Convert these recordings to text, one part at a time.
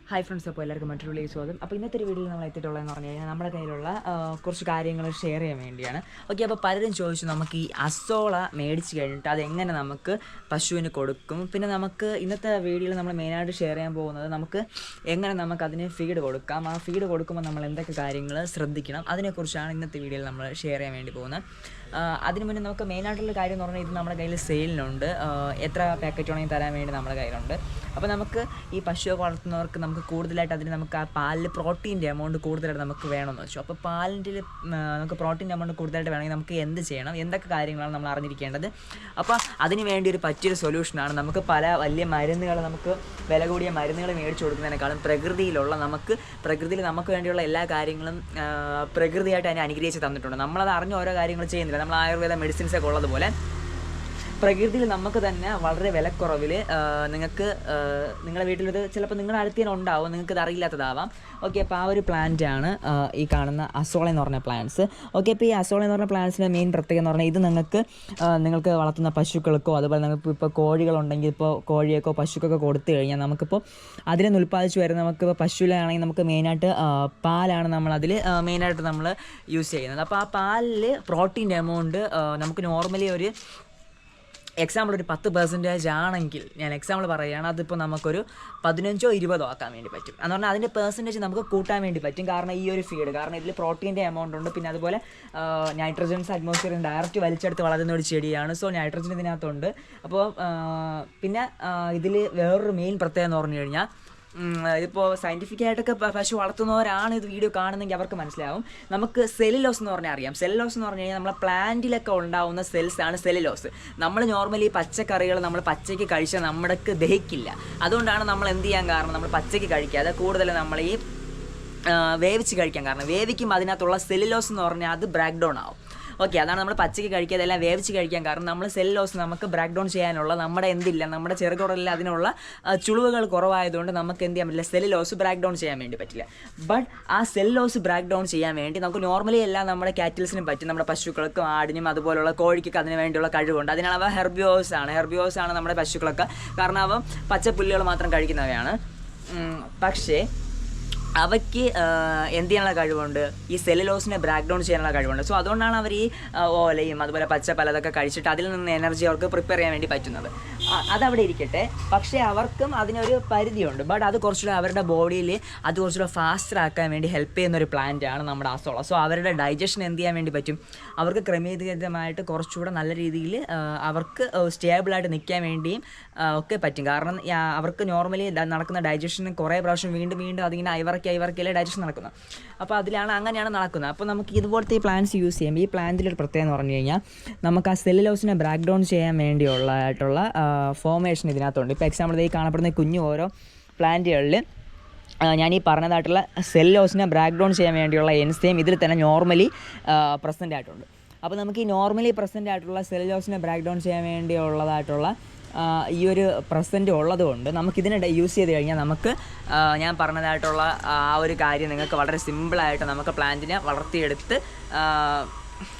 Hi friends, അപ്പോൾ എല്ലാവർക്കും മറ്റൊരു വീഡിയോ സ്വാഗതം. അപ്പോൾ ഇന്നത്തെ ഒരു വീഡിയോയിൽ നമ്മൾ എത്തിയിട്ടുള്ളതെന്ന് പറഞ്ഞു കഴിഞ്ഞാൽ നമ്മുടെ കയ്യിലുള്ള കുറച്ച് കാര്യങ്ങൾ ഷെയർ ചെയ്യാൻ വേണ്ടിയാണ്. ഓക്കെ, അപ്പോൾ പലരും ചോദിച്ചു നമുക്ക് ഈ അസോള മേടിച്ച് കഴിഞ്ഞിട്ട് അതെങ്ങനെ നമുക്ക് പശുവിന് കൊടുക്കും. പിന്നെ നമുക്ക് ഇന്നത്തെ വീഡിയോയിൽ നമ്മൾ മെയിനായിട്ട് ഷെയർ ചെയ്യാൻ പോകുന്നത് നമുക്ക് എങ്ങനെ നമുക്ക് അതിന് ഫീഡ് കൊടുക്കാം. ആ ഫീഡ് കൊടുക്കുമ്പോൾ നമ്മൾ എന്തൊക്കെ കാര്യങ്ങൾ ശ്രദ്ധിക്കണം അതിനെക്കുറിച്ചാണ് ഇന്നത്തെ വീഡിയോയിൽ നമ്മൾ ഷെയർ ചെയ്യാൻ വേണ്ടി പോകുന്നത്. അതിന് മുന്നേ നമുക്ക് മെയിനായിട്ടുള്ള കാര്യം എന്ന് പറഞ്ഞാൽ ഇത് നമ്മുടെ കയ്യിൽ സെയിലിനുണ്ട്. എത്ര പാക്കറ്റ് വേണമെങ്കിൽ തരാൻ വേണ്ടി നമ്മുടെ കയ്യിലുണ്ട്. അപ്പോൾ നമുക്ക് ഈ പശുവൊക്കെ വളർത്തുന്നവർക്ക് നമുക്ക് കൂടുതലായിട്ട് അതിന് നമുക്ക് ആ പാലിൽ പ്രോട്ടീൻ്റെ എമൗണ്ട് കൂടുതലായിട്ട് നമുക്ക് വേണമെന്ന് വെച്ചു. അപ്പോൾ പാലിൻ്റെ നമുക്ക് പ്രോട്ടീൻ്റെ എമൗണ്ട് കൂടുതലായിട്ട് വേണമെങ്കിൽ നമുക്ക് എന്ത് ചെയ്യണം, എന്തൊക്കെ കാര്യങ്ങളാണ് നമ്മൾ അറിഞ്ഞിരിക്കേണ്ടത്. അപ്പോൾ അതിന് വേണ്ടി ഒരു പറ്റിയൊരു സൊല്യൂഷനാണ് നമുക്ക് പല വലിയ മരുന്നുകൾ, നമുക്ക് വില കൂടിയ മരുന്നുകൾ മേടിച്ചു കൊടുക്കുന്നതിനേക്കാളും പ്രകൃതിയിൽ നമുക്ക് വേണ്ടിയുള്ള എല്ലാ കാര്യങ്ങളും പ്രകൃതിയായിട്ട് അതിനെ അനുഗ്രഹിച്ച് തന്നിട്ടുണ്ട്. നമ്മളത് അറിഞ്ഞ ഓരോ കാര്യങ്ങൾ ചെയ്യുന്നില്ല. നമ്മൾ ആയുർവേദ മെഡിസിൻസൊക്കെ ഉള്ളതുപോലെ പ്രകൃതിയിൽ നമുക്ക് തന്നെ വളരെ വിലക്കുറവിൽ നിങ്ങൾക്ക് നിങ്ങളുടെ വീട്ടിലത് ചിലപ്പോൾ നിങ്ങളുടെ അടുത്ത് തന്നെ ഉണ്ടാവും, നിങ്ങൾക്കത് അറിയില്ലാത്തതാവാം. ഓക്കെ, അപ്പോൾ ആ ഒരു പ്ലാന്റാണ് ഈ കാണുന്ന അസോള എന്ന് പറഞ്ഞ പ്ലാന്റ്സ്. ഓക്കെ, അപ്പോൾ ഈ അസോള എന്ന് പറഞ്ഞ പ്ലാന്റ്സിൻ്റെ മെയിൻ പ്രത്യേകത എന്ന് പറഞ്ഞാൽ ഇത് നിങ്ങൾക്ക് വളർത്തുന്ന പശുക്കൾക്കോ അതുപോലെ നിങ്ങൾക്ക് ഇപ്പോൾ കോഴികളുണ്ടെങ്കിൽ ഇപ്പോൾ കോഴിയൊക്കെ പശുക്കൊക്കെ കൊടുത്തു കഴിഞ്ഞാൽ നമുക്കിപ്പോൾ അതിൽ നിന്ന് ഉൽപ്പാദിച്ച് വരുന്ന നമുക്കിപ്പോൾ പശുവിലാണെങ്കിൽ നമുക്ക് മെയിനായിട്ട് പാലാണ് നമ്മളതിൽ മെയിനായിട്ട് നമ്മൾ യൂസ് ചെയ്യുന്നത്. അപ്പോൾ ആ പാലിൽ പ്രോട്ടീൻ്റെ എമൗണ്ട് നമുക്ക് നോർമലി ഒരു എക്സാമ്പിൾ ഒരു 10% ആണെങ്കിൽ, ഞാൻ എക്സാമ്പിൾ പറയുകയാണ്, അതിപ്പോൾ നമുക്കൊരു 15-20 ആക്കാൻ വേണ്ടി പറ്റും. എന്ന് പറഞ്ഞാൽ അതിൻ്റെ പെർസെൻറ്റേജ് നമുക്ക് കൂട്ടാൻ വേണ്ടി പറ്റും. കാരണം ഈ ഒരു ഫീഡ്, കാരണം ഇതിൽ പ്രോട്ടീൻ്റെ എമൗണ്ട് ഉണ്ട്. പിന്നെ അതുപോലെ നൈട്രജൻസ് അറ്റ്മോസ്ഫിയറിൽ ഡയറക്റ്റ് വലിച്ചെടുത്ത് വളരുന്ന ഒരു ചെടിയാണ്. സോ നൈട്രജൻ ഇതിനകത്തുണ്ട്. അപ്പോൾ പിന്നെ ഇതിൽ വേറൊരു മെയിൻ പ്രത്യേകത എന്ന് പറഞ്ഞു കഴിഞ്ഞാൽ, ഇതിപ്പോൾ സയൻറ്റിഫിക്കായിട്ടൊക്കെ പശു വളർത്തുന്നവരാണ് ഇത് വീഡിയോ കാണുന്നെങ്കിൽ അവർക്ക് മനസ്സിലാവും. നമുക്ക് സെല്ലുലോസ് എന്ന് പറഞ്ഞാൽ അറിയാം. സെല്ലുലോസ് എന്ന് പറഞ്ഞു കഴിഞ്ഞാൽ നമ്മളെ പ്ലാന്റിലൊക്കെ ഉണ്ടാവുന്ന സെൽസാണ് സെല്ലുലോസ്. നമ്മൾ നോർമലി പച്ചക്കറികൾ നമ്മൾ പച്ചയ്ക്ക് കഴിച്ചാൽ നമ്മുടെക്ക് ദഹിക്കില്ല. അതുകൊണ്ടാണ് നമ്മൾ എന്ത് ചെയ്യാൻ കാരണം, നമ്മൾ പച്ചയ്ക്ക് കഴിക്കാതെ കൂടുതൽ നമ്മൾ ഈ വേവിച്ച് കഴിക്കാൻ കാരണം, വേവിക്കുമ്പോൾ അതിനകത്തുള്ള സെല്ലുലോസ് എന്ന് പറഞ്ഞാൽ അത് ബ്രേക്ക് ഡൗൺ ആവും. ഓക്കെ, അതാണ് നമ്മൾ പച്ചയ്ക്ക് കഴിക്കാതെ എല്ലാം വേവിച്ച് കഴിക്കാൻ കാരണം. നമ്മൾ സെല്ലുലോസ് നമുക്ക് ബ്രേക്ക് ഡൗൺ ചെയ്യാനുള്ള നമ്മുടെ ചെറുകുടലിൽ അതിനുള്ള ചുളിവുകൾ കുറവായതുകൊണ്ട് നമുക്ക് എന്ത് ചെയ്യാൻ പറ്റില്ല, സെല്ലുലോസ് ബ്രേക്ക് ഡൗൺ ചെയ്യാൻ വേണ്ടി പറ്റില്ല. ബട്ട് ആ സെല്ലുലോസ് ബ്രേക്ക് ഡൗൺ ചെയ്യാൻ വേണ്ടി നമുക്ക് നോർമലി എല്ലാം നമ്മുടെ കാറ്റിൽസിനും പറ്റും. നമ്മുടെ പശുക്കൾക്കും ആടിനും അതുപോലുള്ള കോഴിക്കൊക്കെ അതിന് വേണ്ടിയുള്ള കഴിവുണ്ട്. അതിനാണ് അവ ഹെർബിവോഴ്സ് ആണ് നമ്മുടെ പശുക്കളൊക്കെ. കാരണം അവ പച്ചപ്പുല്ലുകൾ മാത്രം കഴിക്കുന്നവയാണ്. പക്ഷേ അവയ്ക്ക് എന്ത് ചെയ്യാനുള്ള കഴിവുണ്ട്, ഈ സെല്ലുലോസിനെ ബ്രേക്ക് ഡൗൺ ചെയ്യാനുള്ള കഴിവുണ്ട്. സോ അതുകൊണ്ടാണ് അവർ ഈ ഓലയും അതുപോലെ പലതൊക്കെ കഴിച്ചിട്ട് അതിൽ നിന്ന് എനർജി അവർക്ക് പ്രിപ്പയർ ചെയ്യാൻ വേണ്ടി പറ്റുന്നത്. അതവിടെ ഇരിക്കട്ടെ, പക്ഷേ അവർക്കും അതിനൊരു പരിധിയുണ്ട്. ബട്ട് അത് കുറച്ചുകൂടെ അവരുടെ ബോഡിയിൽ അത് കുറച്ചുകൂടെ ഫാസ്റ്റർ ആക്കാൻ വേണ്ടി ഹെൽപ്പ് ചെയ്യുന്നൊരു പ്ലാന്റാണ് നമ്മുടെ അസോള. സോ അവരുടെ ഡൈജഷൻ എന്ത് ചെയ്യാൻ വേണ്ടി പറ്റും, അവർക്ക് ക്രമീകരിതമായിട്ട് കുറച്ചുകൂടെ നല്ല രീതിയിൽ അവർക്ക് സ്റ്റേബിളായിട്ട് നിൽക്കാൻ വേണ്ടിയും ഒക്കെ പറ്റും. കാരണം അവർക്ക് നോർമലി നടക്കുന്ന ഡൈജഷൻ കുറേ പ്രാവശ്യം വീണ്ടും അതിങ്ങനെ ഇവർക്കല്ലേ ഡൈജഷൻ നടക്കുന്നത്. അപ്പോൾ അങ്ങനെയാണ് നടക്കുന്നത്. അപ്പോൾ നമുക്ക് ഇതുപോലത്തെ ഈ പ്ലാന്റ്സ് യൂസ് ചെയ്യുമ്പോൾ ഈ പ്ലാന്റിലൊരു പ്രത്യേകത എന്ന് പറഞ്ഞു കഴിഞ്ഞാൽ, നമുക്ക് ആ സെല്ലുലോസിനെ ബ്രേക്ക് ഡൗൺ ചെയ്യാൻ വേണ്ടിയുള്ളതായിട്ടുള്ള ഫോർമേഷൻ ഇതിനകത്തുണ്ട്. ഇപ്പോൾ എക്സാമ്പിൾ ഈ കാണപ്പെടുന്ന കുഞ്ഞു ഓരോ പ്ലാന്റുകളിൽ ഞാൻ ഈ പറഞ്ഞതായിട്ടുള്ള സെല്ലുലോസിനെ ബ്രേക്ക് ഡൗൺ ചെയ്യാൻ വേണ്ടിയുള്ള എൻസൈം ഇതിൽ തന്നെ നോർമലി പ്രസൻ്റ് ആയിട്ടുണ്ട്. അപ്പോൾ നമുക്ക് ഈ നോർമലി പ്രസൻ്റ് ആയിട്ടുള്ള സെല്ലുലോസിനെ ബ്രേക്ക് ഡൗൺ ചെയ്യാൻ വേണ്ടിയുള്ളതായിട്ടുള്ള ഈ ഒരു പ്രസൻറ്റ് ഉള്ളതുകൊണ്ട് നമുക്കിതിനെ യൂസ് ചെയ്ത് കഴിഞ്ഞാൽ നമുക്ക് ഞാൻ പറഞ്ഞതായിട്ടുള്ള ആ ഒരു കാര്യം നിങ്ങൾക്ക് വളരെ സിമ്പിളായിട്ട് നമുക്ക് പ്ലാന്റിനെ വളർത്തിയെടുത്ത്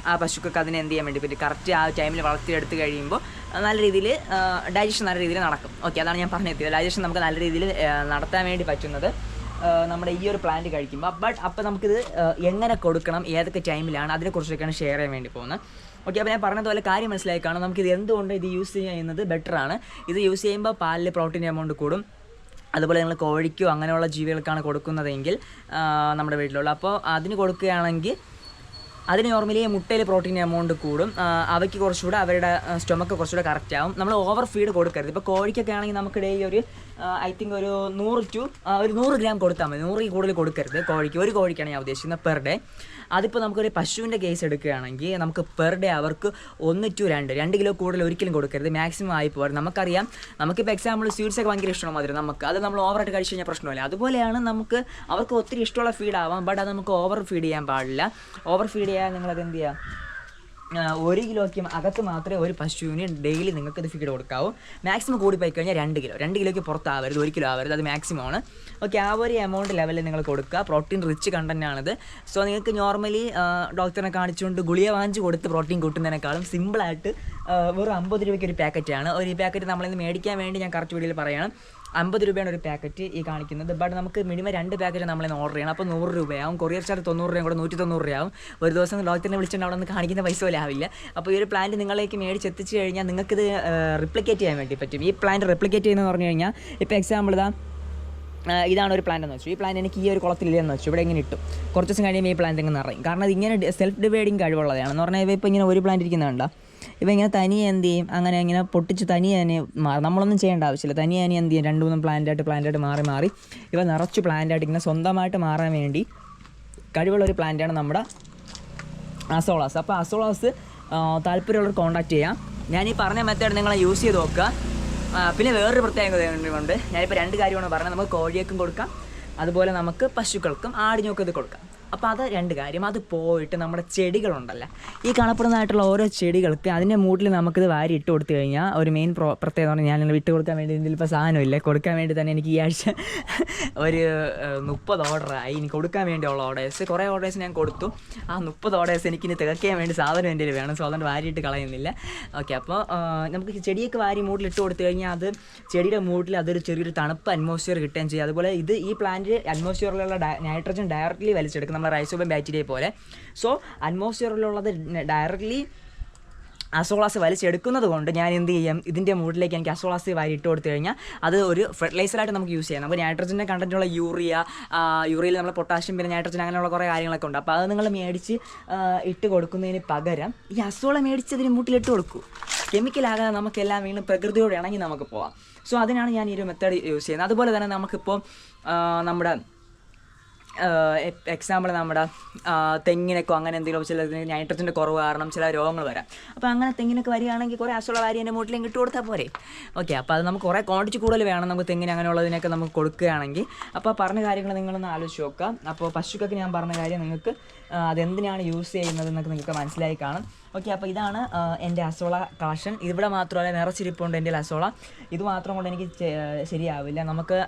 ആ പശുക്കൾക്ക് അതിനെ എന്ത് ചെയ്യാൻ വേണ്ടി പറ്റും, കറക്റ്റ് ആ ടൈമിൽ വളർത്തിയെടുത്ത് കഴിയുമ്പോൾ നല്ല രീതിയിൽ ഡൈജഷൻ നല്ല രീതിയിൽ നടക്കും. ഓക്കെ, അതാണ് ഞാൻ പറഞ്ഞെത്തിയത്. ഡൈജഷൻ നമുക്ക് നല്ല രീതിയിൽ നടത്താൻ വേണ്ടി പറ്റുന്നത് നമ്മുടെ ഈ ഒരു പ്ലാന്റ് കഴിക്കുമ്പോൾ. ബട്ട് അപ്പോൾ നമുക്കിത് എങ്ങനെ കൊടുക്കണം, ഏതൊക്കെ ടൈമിലാണ്, അതിനെക്കുറിച്ചൊക്കെയാണ് ഷെയർ ചെയ്യാൻ വേണ്ടി പോകുന്നത്. ഓക്കെ, അപ്പോൾ ഞാൻ പറഞ്ഞതുപോലെ കാര്യം മനസ്സിലായി കാണും. നമുക്കിത് എന്തുകൊണ്ട് ഇത് യൂസ് ചെയ്യുന്നത് ബെറ്ററാണ്. ഇത് യൂസ് ചെയ്യുമ്പോൾ പാലിൽ പ്രോട്ടീൻ എമൗണ്ട് കൂടും. അതുപോലെ നിങ്ങൾ കോഴിക്കോ അങ്ങനെയുള്ള ജീവികൾക്കാണ് കൊടുക്കുന്നതെങ്കിൽ നമ്മുടെ വീട്ടിലുള്ള, അപ്പോൾ അതിന് കൊടുക്കുകയാണെങ്കിൽ അതിന് നോർമലി മുട്ടയിൽ പ്രോട്ടീൻ എമൗണ്ട് കൂടും. അവയ്ക്ക് കുറച്ചുകൂടെ അവരുടെ സ്റ്റൊമക്ക് കുറച്ചുകൂടെ കറക്റ്റ് ആവും. നമ്മൾ ഓവർ ഫീഡ് കൊടുക്കരുത്. ഇപ്പോൾ കോഴിക്കൊക്കെ ആണെങ്കിൽ നമുക്ക് ഡെയിലി ഒരു ഐ തിങ്ക് ഒരു 100 ഗ്രാം കൊടുത്താൽ മതി. 100 കൂടുതൽ കൊടുക്കരുത് കോഴിക്ക്. ഒരു കോഴിക്കാണ് ഞാൻ ഉദ്ദേശിക്കുന്നത് പെർ ഡേ. അതിപ്പോൾ നമുക്കൊരു പശുവിൻ്റെ കേസ് എടുക്കുകയാണെങ്കിൽ നമുക്ക് പെർ ഡേ അവർക്ക് 1 to 2 കിലോ കൂടുതൽ ഒരിക്കലും കൊടുക്കരുത്. മാക്സിമം ആയി പോകാറ്. നമുക്കറിയാം, നമുക്കിപ്പോൾ എക്സാമ്പിൾ സ്വീറ്റ്സൊക്കെ ഭയങ്കര ഇഷ്ടമാണ് മധുരം, നമുക്ക് അത് നമ്മൾ ഓവറായിട്ട് കഴിച്ച് കഴിഞ്ഞാൽ പ്രശ്നമില്ല. അതുപോലെയാണ് നമുക്ക് അവർക്ക് ഒത്തിരി ഇഷ്ടമുള്ള ഫീഡ് ആവാം, ബട്ട് അത് നമുക്ക് ഓവർ ഫീഡ് ചെയ്യാൻ പാടില്ല. ഓവർ ഫീഡ് ചെയ്യാൻ നിങ്ങളത് എന്ത് ചെയ്യുക, 1 കിലോയ്ക്ക് അകത്ത് മാത്രമേ ഒരു പശുവിന് ഡെയിലി നിങ്ങൾക്ക് ഇത് ഫീഡ് കൊടുക്കാവൂ. മാക്സിമം കൂടി പോയി കഴിഞ്ഞാൽ 2 കിലോയ്ക്ക് പുറത്താവരുത്, 1 കിലോ ആവരുത്, അത് മാക്സിമം ആണ്. ഓക്കെ, ആ ഒരു എമൗണ്ട് ലെവലിൽ നിങ്ങൾ കൊടുക്കുക. പ്രോട്ടീൻ റിച്ച് കണ്ടൻ്റ് ആണിത്. സോ നിങ്ങൾക്ക് നോർമലി ഡോക്ടറിനെ കാണിച്ചുകൊണ്ട് ഗുളിക വാങ്ങിച്ച് കൊടുത്ത് പ്രോട്ടീൻ കൂട്ടുന്നതിനേക്കാളും സിമ്പിളായിട്ട് വെറും 50 രൂപയ്ക്ക് ഒരു പാക്കറ്റാണ്. ഒരു പാക്കറ്റ് നമ്മളിന്ന് മേടിക്കാൻ വേണ്ടി ഞാൻ കറക്റ്റ് വീഡിയോയിൽ പറയണം. 50 രൂപയാണ് ഒരു പാക്കറ്റ് ഈ കാണിക്കുന്നത്. ബട്ട് നമുക്ക് മിനിമം 2 പാക്കറ്റ് നമ്മളിന്ന് ഓർഡർ ചെയ്യണം. അപ്പോൾ 100 രൂപയാവും. കൊറിയർ ചാർജ് 90 രൂപയും കൂടെ 190 രൂപയാവും. ഒരു ദിവസം ലോകത്തിനെ വിളിച്ചിട്ട് അവിടെ നിന്ന് കാണിക്കുന്ന പൈസ പോലെ ആവില്ല. അപ്പോൾ ഈ ഒരു പ്ലാന്റ് നിങ്ങളിലേക്ക് മേടിച്ച് എത്തിച്ച് കഴിഞ്ഞാൽ നിങ്ങൾക്കിത് റിപ്ലിക്കേറ്റ് ചെയ്യാൻ വേണ്ടി പറ്റും. ഈ പ്ലാന്റ് റിപ്ലിക്കേറ്റ് ചെയ്യുന്നതെന്ന് പറഞ്ഞു കഴിഞ്ഞാൽ ഇപ്പോൾ എക്സാമ്പിൾ ഇതാണ് ഒരു പ്ലാന്റ് എന്ന് വെച്ചു. ഈ പ്ലാന്റ് എനിക്ക് ഈ ഒരു കുളത്തിലില്ലെന്ന് വെച്ചു. ഇവിടെ ഇങ്ങനെ ഇട്ടു. കുറച്ച് ദിവസം കഴിയുമ്പോൾ ഈ പ്ലാന്റ് ഇങ്ങനെ നിറയും. കാരണം ഇതിങ്ങനെ സെൽഫ് ഡിവൈഡിങ് കഴിവുള്ളതാണ്. എന്ന് പറഞ്ഞാൽ ഇപ്പോൾ ഇങ്ങനെ ഒരു പ്ലാന്റ് ഇരിക്കുന്നുണ്ടോ, ഇപ്പം ഇങ്ങനെ തനിയെ എന്ത് ചെയ്യും, അങ്ങനെ ഇങ്ങനെ പൊട്ടിച്ച് തനിയെ തന്നെ മാറും. നമ്മളൊന്നും ചെയ്യേണ്ട ആവശ്യമില്ല. തനിയെ തന്നെ എന്ത് ചെയ്യും, 2-3 പ്ലാന്റായിട്ട് മാറി ഇവ നിറച്ച് പ്ലാന്റായിട്ട് ഇങ്ങനെ സ്വന്തമായിട്ട് മാറാൻ വേണ്ടി കഴിവുള്ളൊരു പ്ലാന്റാണ് നമ്മുടെ അസോളാസ്. അപ്പോൾ അസോളാസ് താല്പര്യമുള്ളവർ കോൺടാക്ട് ചെയ്യാം. ഞാൻ ഈ പറഞ്ഞ മെത്തേഡ് നിങ്ങൾ യൂസ് ചെയ്ത് നോക്കുക. പിന്നെ വേറൊരു പ്രത്യേകതയുണ്ട്. ഞാനിപ്പോൾ 2 കാര്യമാണ് പറഞ്ഞത്. നമുക്ക് കോഴിയേക്കും കൊടുക്കാം, അതുപോലെ നമുക്ക് പശുക്കൾക്കും ആടിനൊക്കെ ഇത് കൊടുക്കാം. അപ്പോൾ അത് 2 കാര്യം. അത് പോയിട്ട് നമ്മുടെ ചെടികളുണ്ടല്ലോ, ഈ കാണപ്പെടുന്നതായിട്ടുള്ള ഓരോ ചെടികൾക്ക് അതിൻ്റെ മൂട്ടിൽ നമുക്കിത് വാരി ഇട്ട് കൊടുത്തു കഴിഞ്ഞാൽ ഒരു മെയിൻ പ്രത്യേകത പറഞ്ഞാൽ ഞാൻ വിട്ട് കൊടുക്കാൻ വേണ്ടി ഇതിലിപ്പോൾ സാധനമില്ല. കൊടുക്കാൻ വേണ്ടി തന്നെ എനിക്ക് ഈ ആഴ്ച ഒരു 30 ഓർഡറായി. ഇനി കൊടുക്കാൻ വേണ്ടിയുള്ള ഓർഡേഴ്സ് കുറേ ഓർഡേഴ്സ് ഞാൻ കൊടുത്തു. ആ 30 ഓർഡേഴ്സ് എനിക്കിനി തികയ്ക്കാൻ വേണ്ടി സാധനം എൻ്റെ വേണം. സോ അതുകൊണ്ട് വാരിയിട്ട് കളയുന്നില്ല. ഓക്കെ, അപ്പോൾ നമുക്ക് ചെടിയൊക്കെ വാരി മൂട്ടിൽ ഇട്ട് കൊടുത്തു കഴിഞ്ഞാൽ അത് ചെടിയുടെ മൂട്ടിൽ അതൊരു ചെറിയൊരു തണുപ്പ് അറ്റ്മോസ്ഫിയർ കിട്ടുകയും ചെയ്യും. അതുപോലെ ഈ പ്ലാന്റ് അറ്റ്മോസ്ഫിയറിലുള്ള നൈട്രജൻ ഡയറക്റ്റ്ലി വലിച്ചെടുക്കും, നമ്മുടെ റൈസോബിയം ബാക്ടീരിയ പോലെ. സോ അറ്റ്മോസ്ഫിയറിലുള്ളത് ഡയറക്റ്റ്ലി അസോളാസ് വലിച്ചെടുക്കുന്നത് കൊണ്ട് ഞാൻ എന്ത് ചെയ്യും, ഇതിൻ്റെ മൂട്ടിലേക്ക് എനിക്ക് അസോളാസ് വാരി ഇട്ട് കൊടുത്തു കഴിഞ്ഞാൽ അത് ഒരു ഫെർട്ടിലൈസറായിട്ട് നമുക്ക് യൂസ് ചെയ്യാം. നമുക്ക് നൈട്രജൻ്റെ കണ്ടൻറ്റുള്ള യൂറിയയിൽ നമ്മൾ പൊട്ടാഷ്യം, പിന്നെ നൈട്രജൻ അങ്ങനെയുള്ള കുറേ കാര്യങ്ങളൊക്കെ ഉണ്ട്. അപ്പോൾ അത് നിങ്ങൾ മേടിച്ച് ഇട്ട് കൊടുക്കുന്നതിന് പകരം ഈ അസോള മേടിച്ച് ഇതിന് മൂട്ടിലിട്ട് കൊടുക്കൂ. കെമിക്കലാകാതെ നമുക്കെല്ലാം വീണ്ടും പ്രകൃതിയോട് ഇണങ്ങി നമുക്ക് പോവാം. സോ അതിനാണ് ഞാൻ ഈ ഒരു മെത്തേഡ് യൂസ് ചെയ്യുന്നത്. അതുപോലെ തന്നെ നമുക്കിപ്പോൾ നമ്മുടെ എക്സാമ്പിൾ നമ്മുടെ തെങ്ങിനൊക്കെ അങ്ങനെ എന്തെങ്കിലും ചില നൈട്രജൻ്റെ കുറവ് കാരണം ചില രോഗങ്ങൾ വരാം. അപ്പോൾ അങ്ങനെ തെങ്ങിനൊക്കെ വരികയാണെങ്കിൽ കുറേ അസുഖ വാരി എൻ്റെ മൂട്ടിലേക്ക് ഇട്ട് കൊടുത്താൽ പോരെ. ഓക്കെ, അപ്പോൾ അത് നമുക്ക് കുറേ ക്വാണ്ടിറ്റി കൂടുതൽ വേണം നമുക്ക് തെങ്ങിന് അങ്ങനെയുള്ളതിനൊക്കെ നമുക്ക് കൊടുക്കുകയാണെങ്കിൽ. അപ്പോൾ പറഞ്ഞ കാര്യങ്ങൾ നിങ്ങളൊന്ന് ആലോചിച്ച് നോക്കുക. അപ്പോൾ പശുക്കൊക്കെ ഞാൻ പറഞ്ഞ കാര്യം നിങ്ങൾക്ക് അതെന്തിനാണ് യൂസ് ചെയ്യുന്നതെന്നൊക്കെ നിങ്ങൾക്ക് മനസ്സിലായി കാണും. ഓക്കെ, അപ്പോൾ ഇതാണ് എൻ്റെ അസോള കളക്ഷൻ. ഇവിടെ മാത്രമല്ല നിറച്ചിരിപ്പുണ്ട് എൻ്റെ അസോള. ഇത് മാത്രം കൊണ്ട് എനിക്ക് ശരിയാവില്ല. നമുക്ക്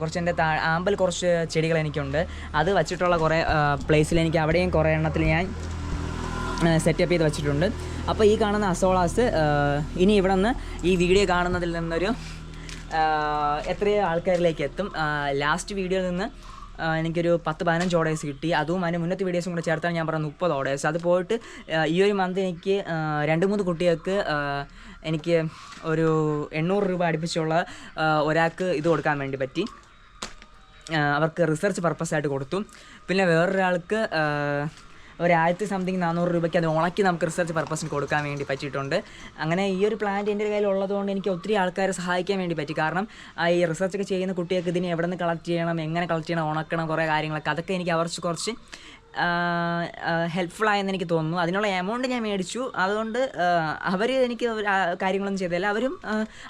കുറച്ച് എൻ്റെ ആമ്പൽ കുറച്ച് ചെടികൾ എനിക്കുണ്ട്. അത് വച്ചിട്ടുള്ള കുറേ പ്ലേസിൽ എനിക്ക് അവിടെയും കുറേ എണ്ണത്തിൽ ഞാൻ സെറ്റപ്പ് ചെയ്ത് വെച്ചിട്ടുണ്ട്. അപ്പോൾ ഈ കാണുന്ന അസോളാസ് ഇനി ഇവിടെ നിന്ന് ഈ വീഡിയോ കാണുന്നതിൽ നിന്നൊരു എത്രയോ ആൾക്കാരിലേക്ക് എത്തും. ലാസ്റ്റ് വീഡിയോയിൽ നിന്ന് എനിക്കൊരു 10-15 ഓർഡേഴ്സ് കിട്ടി. അതും അതിന് മുന്നത്തെ വീഡിയോസും കൂടെ ചേർത്താണ് ഞാൻ പറഞ്ഞ 30 ഓർഡേഴ്സ്. അത് പോയിട്ട് ഈ ഒരു മന്ത് എനിക്ക് 2-3 കുട്ടികൾക്ക് എനിക്ക് ഒരു 800 രൂപ അടുപ്പിച്ചുള്ള ഒരാൾക്ക് ഇത് കൊടുക്കാൻ വേണ്ടി പറ്റി. അവർക്ക് റിസർച്ച് പർപ്പസായിട്ട് കൊടുത്തു. പിന്നെ വേറൊരാൾക്ക് 1400 രൂപയ്ക്ക് അത് ഉണക്കി നമുക്ക് റിസർച്ച് പർപ്പസിന് കൊടുക്കാൻ വേണ്ടി പറ്റിയിട്ടുണ്ട്. അങ്ങനെ ഈ ഒരു പ്ലാന്റ് എൻ്റെ കയ്യിൽ ഉള്ളതുകൊണ്ട് എനിക്ക് ഒത്തിരി ആൾക്കാരെ സഹായിക്കാൻ വേണ്ടി പറ്റി. കാരണം ഈ റിസർച്ചൊക്കെ ചെയ്യുന്ന കുട്ടികൾക്ക് ഇതിനെ എവിടെ നിന്ന് കളക്ട് ചെയ്യണം, എങ്ങനെ കളക്ട് ചെയ്യണം, ഉണക്കണം, കുറേ കാര്യങ്ങളൊക്കെ അതൊക്കെ എനിക്ക് കുറച്ച് ഹെൽപ്ഫുള്ളായെന്ന് എനിക്ക് തോന്നുന്നു. അതിനുള്ള എമൗണ്ട് ഞാൻ മേടിച്ചു. അതുകൊണ്ട് അവർ എനിക്ക് കാര്യങ്ങളൊന്നും ചെയ്തില്ല. അവരും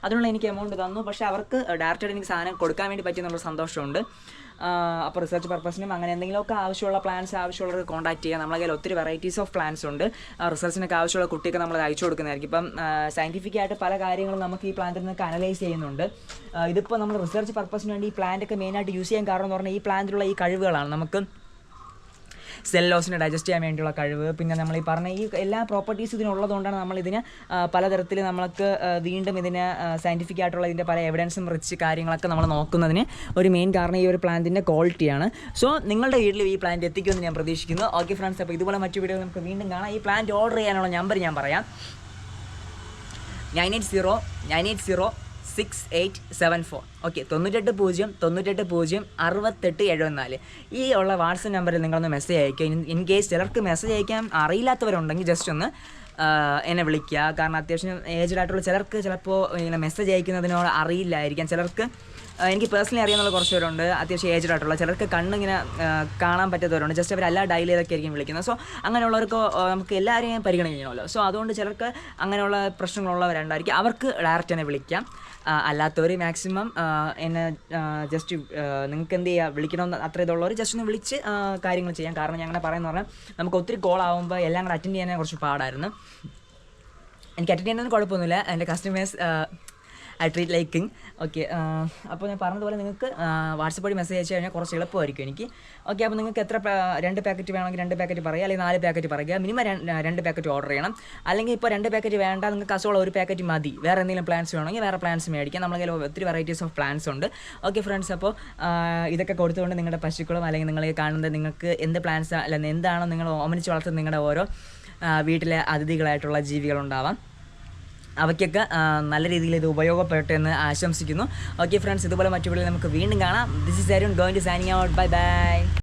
അതിനുള്ള എനിക്ക് എമൗണ്ട് തന്നു. പക്ഷേ അവർക്ക് ഡയറക്റ്റായിട്ട് എനിക്ക് സാധനം കൊടുക്കാൻ വേണ്ടി പറ്റിയെന്നുള്ള സന്തോഷമുണ്ട്. അപ്പോൾ റിസർച്ച് പർപ്പസിനും അങ്ങനെ എന്തെങ്കിലുമൊക്കെ ആവശ്യമുള്ള പ്ലാൻസ് ആവശ്യമുള്ളവർക്ക് കോൺടാക്ട് ചെയ്യുക. നമ്മളെ കയ്യിൽ ഒത്തിരി വെറൈറ്റീസ് ഓഫ് പ്ലാൻസ് ഉണ്ട്. റിസർച്ചിനൊക്കെ ആവശ്യമുള്ള കുട്ടിയൊക്കെ നമ്മൾ അയച്ചു കൊടുക്കുന്നതായിരിക്കും. ഇപ്പം സയൻറ്റിഫിക്കായിട്ട് പല കാര്യങ്ങളും നമുക്ക് ഈ പ്ലാന്റിൽ നിന്നൊക്കെ അനലൈസ് ചെയ്യുന്നുണ്ട്. ഇതിപ്പോൾ നമ്മൾ റിസർച്ച് പർപ്പസിന് വേണ്ടി ഈ പ്ലാന്റൊക്കെ മെയിനായിട്ട് യൂസ് ചെയ്യാൻ കാരണം എന്ന് പറഞ്ഞാൽ ഈ പ്ലാന്റിലുള്ള ഈ കഴിവുകളാണ്. നമുക്ക് സെല്ലോസിനെ ഡൈജസ്റ്റ് ചെയ്യാൻ വേണ്ടിയുള്ള കഴിവ്, പിന്നെ നമ്മൾ ഈ പറഞ്ഞ ഈ എല്ലാ പ്രോപ്പർട്ടീസ് ഇതിനുള്ളതുകൊണ്ടാണ് നമ്മളിതിന് പലതരത്തിൽ നമ്മൾക്ക് വീണ്ടും ഇതിന് സയൻറ്റിഫിക് ആയിട്ടുള്ള ഇതിൻ്റെ പല എവിഡൻസും റിച്ച് കാര്യങ്ങളൊക്കെ നമ്മൾ നോക്കുന്നതിന് ഒരു മെയിൻ കാരണം ഈ ഒരു പ്ലാന്റിൻ്റെ ക്വാളിറ്റിയാണ്. സോ നിങ്ങളുടെ വീട്ടിൽ ഈ പ്ലാന്റ് എത്തിക്കുമെന്ന് ഞാൻ പ്രതീക്ഷിക്കുന്നു. ഓക്കെ ഫ്രണ്ട്സ്, അപ്പോൾ ഇതുപോലെ മറ്റു വീഡിയോ നമുക്ക് വീണ്ടും കാണാം. ഈ പ്ലാന്റ് ഓർഡർ ചെയ്യാനുള്ള നമ്പർ ഞാൻ പറയാം: 980-980-6874. ഓക്കെ, 9809806874. ഈ ഉള്ള വാട്സപ്പ് നമ്പറിൽ നിങ്ങളൊന്ന് മെസ്സേജ് അയക്കുക. ഇൻ കേസ് ചിലർക്ക് മെസ്സേജ് അയക്കാൻ അറിയില്ലാത്തവരുണ്ടെങ്കിൽ ജസ്റ്റ് ഒന്ന് എന്നെ വിളിക്കുക. കാരണം അത്യാവശ്യം ഏജ്ഡ് ആയിട്ടുള്ള ചിലർക്ക് ചിലപ്പോൾ ഇങ്ങനെ മെസ്സേജ് അയക്കുന്നതിനോട് അറിയില്ലായിരിക്കാം. ചിലർക്ക് എനിക്ക് പേഴ്സണലി അറിയാവുന്ന കുറച്ച് പേരുണ്ട്, അത്യാവശ്യം ഏജ്ഡ് ആയിട്ടുള്ള. ചിലർക്ക് കണ്ണിങ്ങനെ കാണാൻ പറ്റാത്തവരുണ്ട്. ജസ്റ്റ് അവരെല്ലാം ഡയൽ ചെയ്തൊക്കെ ആയിരിക്കും വിളിക്കുന്നത്. സോ അങ്ങനെയുള്ളവർക്ക് നമുക്ക് എല്ലാവരെയും പരിഗണിക്കണമല്ലോ. സോ അതുകൊണ്ട് ചിലർക്ക് അങ്ങനെയുള്ള പ്രശ്നങ്ങളുള്ളവരുണ്ടായിരിക്കും. അവർക്ക് ഡയറക്റ്റ് തന്നെ വിളിക്കാം. അല്ലാത്തവർ മാക്സിമം എന്നെ ജസ്റ്റ് നിങ്ങൾക്ക് എന്ത് ചെയ്യുക, വിളിക്കണമെന്ന് അത്ര ഇതുള്ളവർ ജസ്റ്റ് ഒന്ന് വിളിച്ച് കാര്യങ്ങൾ ചെയ്യാം. കാരണം ഞാൻ അങ്ങനെ പറയുന്നത് പറഞ്ഞാൽ നമുക്ക് ഒത്തിരി കോൾ ആകുമ്പോൾ എല്ലാം കൂടെ അറ്റൻഡ് ചെയ്യാൻ കുറച്ച് പാടായിരുന്നു. എനിക്ക് അറ്റൻഡ് ചെയ്യുന്നതിന് കുഴപ്പമൊന്നുമില്ല. എൻ്റെ customers I treat like king. Okay, അപ്പോൾ ഞാൻ പറഞ്ഞതുപോലെ നിങ്ങൾക്ക് വാട്സപ്പ് വഴി മെസ്സേജ് അയച്ചു കഴിഞ്ഞാൽ കുറച്ച് എളുപ്പമായിരിക്കും എനിക്ക്. ഓക്കെ, അപ്പോൾ നിങ്ങൾക്ക് എത്ര 2 പാക്കറ്റ് വേണമെങ്കിൽ 2 പാക്കറ്റ് പറയുക, അല്ലെങ്കിൽ 4 പാക്കറ്റ് പറയുക. മിനിമം 2 പാക്കറ്റ് ഓർഡർ ചെയ്യണം. അല്ലെങ്കിൽ ഇപ്പോൾ 2 പാക്കറ്റ് വേണ്ട, നിങ്ങൾക്ക് അസോള 1 പാക്കറ്റ് മതി. വേറെ എന്തെങ്കിലും പ്ലാൻസ് വേണമെങ്കിൽ വേറെ പ്ലാൻസ് മേടിക്കാം. നമ്മുടെ കയ്യിൽ ഒത്തിരി വെറൈറ്റീസ് ഓഫ് പ്ലാൻസ് ഉണ്ട്. ഓക്കെ ഫ്രണ്ട്സ്, അപ്പോൾ ഇതൊക്കെ കൊടുത്തുകൊണ്ട് നിങ്ങളുടെ പശുക്കളും അല്ലെങ്കിൽ നിങ്ങൾ കാണുന്നത് നിങ്ങൾക്ക് എന്ത് പ്ലാൻസ് അല്ല എന്താണോ നിങ്ങൾ ഓമനിച്ച് വളർത്തുന്ന നിങ്ങളുടെ ഓരോ വീട്ടിലെ അതിഥികളായിട്ടുള്ള ജീവികളുണ്ടാവാം, അവയ്ക്കൊക്കെ നല്ല രീതിയിൽ ഇത് ഉപയോഗപ്പെട്ടു എന്ന് ആശംസിക്കുന്നു. ഓക്കെ ഫ്രണ്ട്സ്, ഇതുപോലെ മറ്റു വീഡിയോയിൽ നമുക്ക് വീണ്ടും കാണാം. This is Arun going to signing out. Bye by.